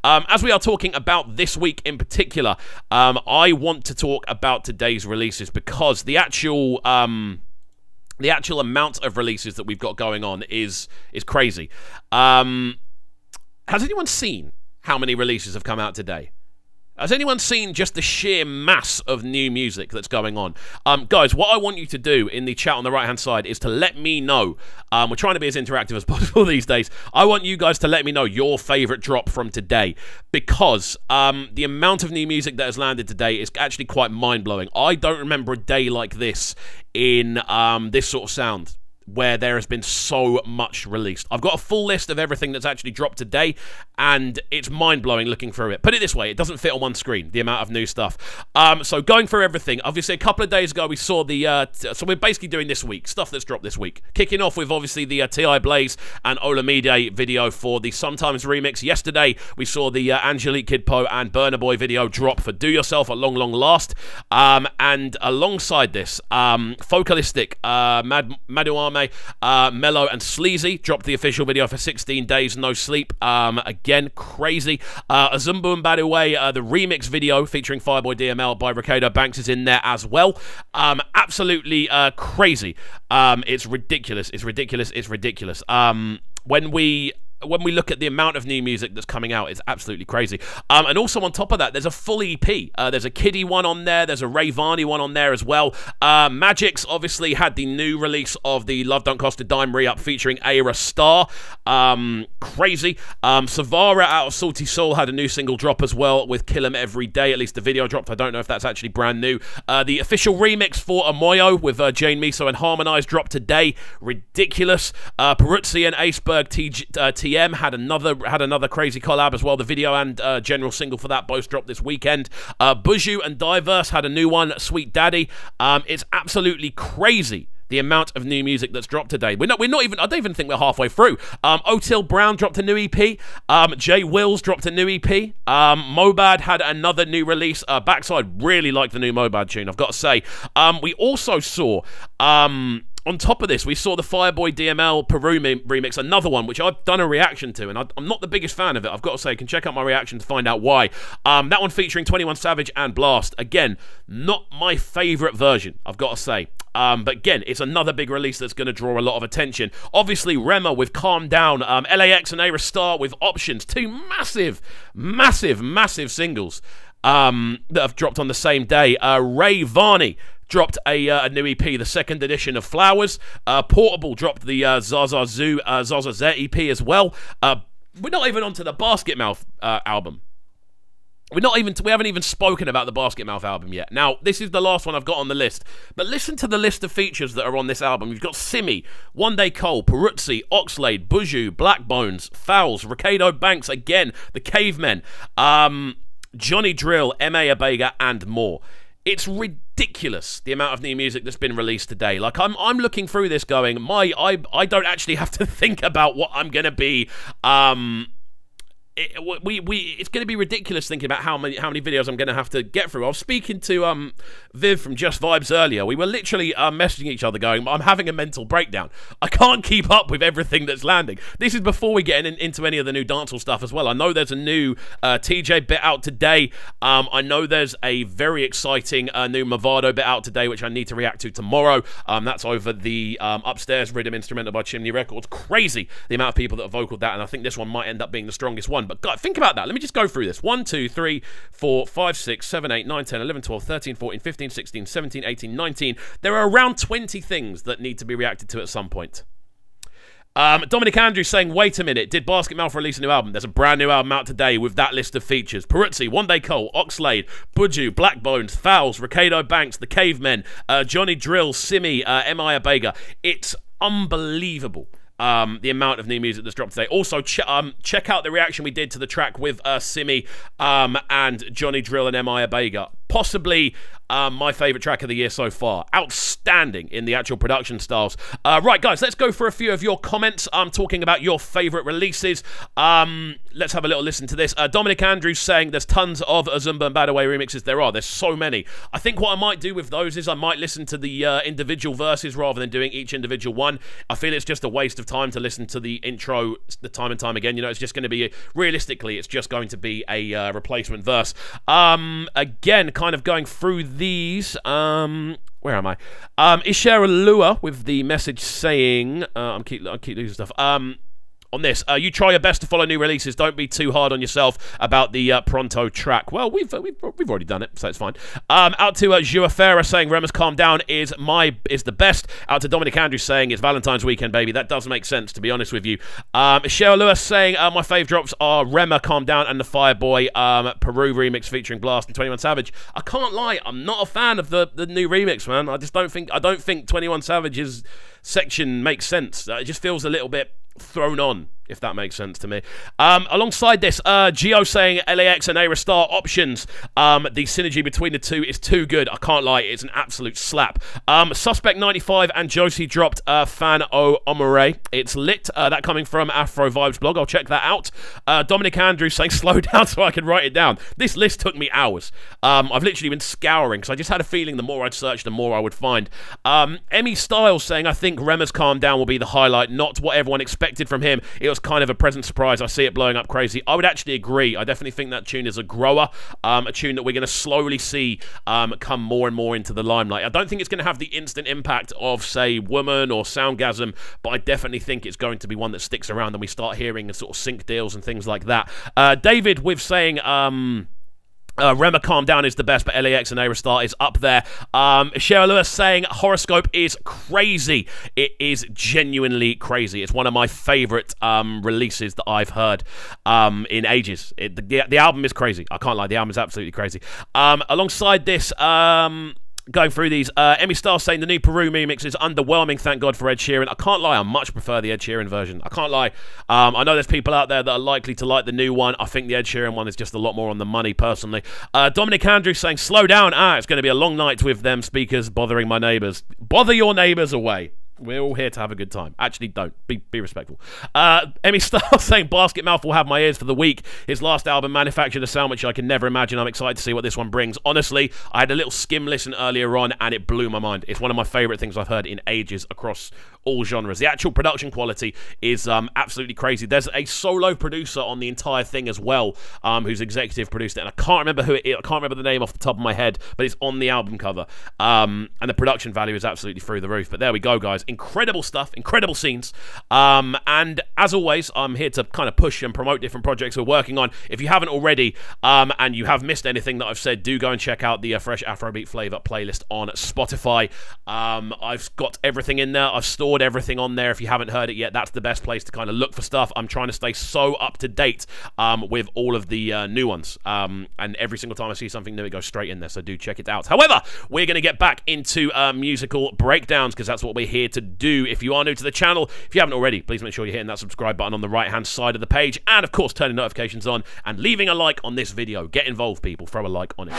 As we are talking about this week in particular, I want to talk about today's releases because the actual amount of releases that we've got going on is crazy. Has anyone seen how many releases have come out today? Has anyone seen just the sheer mass of new music that's going on? Guys, what I want you to do in the chat on the right-hand side is to let me know. We're trying to be as interactive as possible these days. I want you guys to let me know your favorite drop from today because the amount of new music that has landed today is actually quite mind-blowing. I don't remember a day like this in this sort of sound, where there has been so much released. I've got a full list of everything that's actually dropped today, and it's mind-blowing looking through it. Put it this way, it doesn't fit on one screen, the amount of new stuff. So going through everything, obviously a couple of days ago we saw the, so we're basically doing this week, stuff that's dropped this week. Kicking off with obviously the T.I. Blaze and Olamide video for the Sometimes remix. Yesterday we saw the Angelique Kidpo and Burna Boy video drop for Do Yourself at Long Long Last. And alongside this, Focalistic, Maduame, Mellow and Sleazy dropped the official video for 16 Days No Sleep. Again, crazy. Azumbu and Baduwe, the remix video featuring Fireboy DML by Ricardo Banks is in there as well. Absolutely crazy. It's ridiculous. It's ridiculous. It's ridiculous. When we look at the amount of new music that's coming out, it's absolutely crazy. And also on top of that, there's a full EP. There's a Kiddie one on there. There's a Ray Varney one on there as well. Magix obviously had the new release of the Love Don't Cost a Dime re-up featuring Ayra Starr. Crazy. Savara out of Salty Soul had a new single drop as well with Kill 'Em Every Day. At least the video dropped. I don't know if that's actually brand new. The official remix for Amoyo with Jane Miso and Harmonize dropped today. Ridiculous. Peruzzi and Aceberg TM had another crazy collab as well. The video and general single for that both dropped this weekend. Buju and Diverse had a new one, Sweet Daddy. It's absolutely crazy the amount of new music that's dropped today. We're not even, I don't even think we're halfway through. Otil Brown dropped a new EP. Jay Wills dropped a new EP. Mobad had another new release. Backside really liked the new Mobad tune, I've got to say. We also saw on top of this, we saw the Fireboy DML Peru remix, another one, which I've done a reaction to, and I'm not the biggest fan of it, I've got to say. You can check out my reaction to find out why. That one featuring 21 Savage and Blast. Again, not my favourite version, I've got to say. But again, it's another big release that's going to draw a lot of attention. Obviously, Rema with Calm Down, l.a.x. and Ayra Starr with Options. Two massive, massive, massive singles that have dropped on the same day. Ray Varney dropped a new EP, the second edition of Flowers. Portable dropped the Zaza Z EP as well. We're not even onto the Basket Mouth album. We haven't even spoken about the Basket Mouth album yet. Now, this is the last one I've got on the list. But listen to the list of features that are on this album. You've got Simi, One Day Cole, Peruzzi, Oxlade, Buju, Black Bones, Fowls, Ricardo Banks again, The Cavemen, Johnny Drill, M.A. Abega, and more. It's ridiculous the amount of new music that's been released today. Like I'm looking through this going, I don't actually have to think about what I'm gonna be it's going to be ridiculous thinking about how many videos I'm going to have to get through. I was speaking to Viv from Just Vibes earlier. We were literally messaging each other going, I'm having a mental breakdown. I can't keep up with everything that's landing. This is before we get into any of the new dancehall stuff as well. I know there's a new TJ bit out today. I know there's a very exciting new Movado bit out today, which I need to react to tomorrow. That's over the Upstairs Rhythm Instrumental by Chimney Records. Crazy the amount of people that have vocaled that, and I think this one might end up being the strongest one. But God, think about that. Let me just go through this. 1, 2, 3, 4, 5, 6, 7, 8, 9, 10, 11, 12, 13, 14, 15, 16, 17, 18, 19. There are around 20 things that need to be reacted to at some point. Dominic Andrews saying, wait a minute, did Basket Mouth release a new album? There's a brand new album out today with that list of features. Peruzzi, One Day Cole, Oxlade, Buju, Black Bones, Fowls, Ricardo Banks, The Cavemen, Johnny Drill, Simi, M.I. Abega. It's unbelievable. The amount of new music that's dropped today. Also, check out the reaction we did to the track with Simi and Johnny Drill and M.I. Abega. Possibly My favourite track of the year so far. Outstanding in the actual production styles. Right, guys, let's go for a few of your comments. I'm talking about your favourite releases. Let's have a little listen to this. Dominic Andrews saying there's tons of Azumba and Bad Away remixes. There's so many. I think what I might do with those is I might listen to the individual verses rather than doing each individual one. I feel it's just a waste of time to listen to the intro the time and time again. You know, it's just going to be, realistically, it's just going to be a replacement verse. Again, kind of going through these. Where am I? Ishara Lua with the message saying, I keep losing stuff. On this, you try your best to follow new releases. Don't be too hard on yourself about the Pronto track. Well, we've already done it, so it's fine. Out to Juafera saying Rema's Calm Down is the best. Out to Dominic Andrews saying it's Valentine's weekend, baby. That does make sense, to be honest with you. Cheryl Lewis saying my fave drops are Rema Calm Down and the Fireboy Peru remix featuring Blast and 21 Savage. I can't lie, I'm not a fan of the new remix, man. I don't think 21 Savage's section makes sense. It just feels a little bit thrown on, if that makes sense to me. Alongside this, Gio saying l.a.x. and Ayra Starr options. The synergy between the two is too good. I can't lie, it's an absolute slap. Suspect 95 and Josie dropped Fan O Omore. It's lit. That coming from Afro Vibes blog. I'll check that out. Dominic Andrews saying slow down so I can write it down. This list took me hours. I've literally been scouring because I just had a feeling the more I'd search, the more I would find. Emmy Styles saying I think Rema's Calm Down will be the highlight, not what everyone expected from him. It was kind of a pleasant surprise. I see it blowing up crazy. I would actually agree. I definitely think that tune is a grower, a tune that we're going to slowly see come more and more into the limelight. I don't think it's going to have the instant impact of, say, Woman or Soundgasm, but I definitely think it's going to be one that sticks around and we start hearing sort of sync deals and things like that. David with saying Rema Calm Down is the best, but l.a.x. and Ayra Starr is up there. Cheryl Lewis saying Horoscope is crazy. It is genuinely crazy. It's one of my favourite releases that I've heard in ages. The album is crazy. I can't lie. The album is absolutely crazy. Alongside this, going through these, Emmy Starr saying the new Peru remix is underwhelming, thank God for Ed Sheeran. I can't lie, I much prefer the Ed Sheeran version. I can't lie. I know there's people out there that are likely to like the new one. I think the Ed Sheeran one is just a lot more on the money, personally. Dominic Andrews saying, slow down. It's going to be a long night with them speakers bothering my neighbours. Bother your neighbours away. We're all here to have a good time. Actually, don't. Be respectful. Emmy Starr saying Basket Mouth will have my ears for the week. His last album manufactured a sound which I can never imagine. I'm excited to see what this one brings. Honestly, I had a little skim listen earlier on and it blew my mind. It's one of my favourite things I've heard in ages across all genres. The actual production quality is absolutely crazy. There's a solo producer on the entire thing as well, who's executive produced it, and I can't remember who it is. I can't remember the name off the top of my head, but it's on the album cover. And the production value is absolutely through the roof. But there we go, guys. Incredible stuff, incredible scenes. And as always, I'm here to kind of push and promote different projects we're working on. If you haven't already, and you have missed anything that I've said, do go and check out the Fresh Afrobeat Flavor playlist on Spotify. I've got everything in there. I've stored everything on there. If you haven't heard it yet, that's the best place to kind of look for stuff. I'm trying to stay so up to date with all of the new ones. And every single time I see something new, it goes straight in there, so do check it out. However, we're going to get back into musical breakdowns because that's what we're here to do. If you are new to the channel, if you haven't already, please make sure you're hitting that subscribe button on the right-hand side of the page, and of course turning notifications on and leaving a like on this video. Get involved, people. Throw a like on it.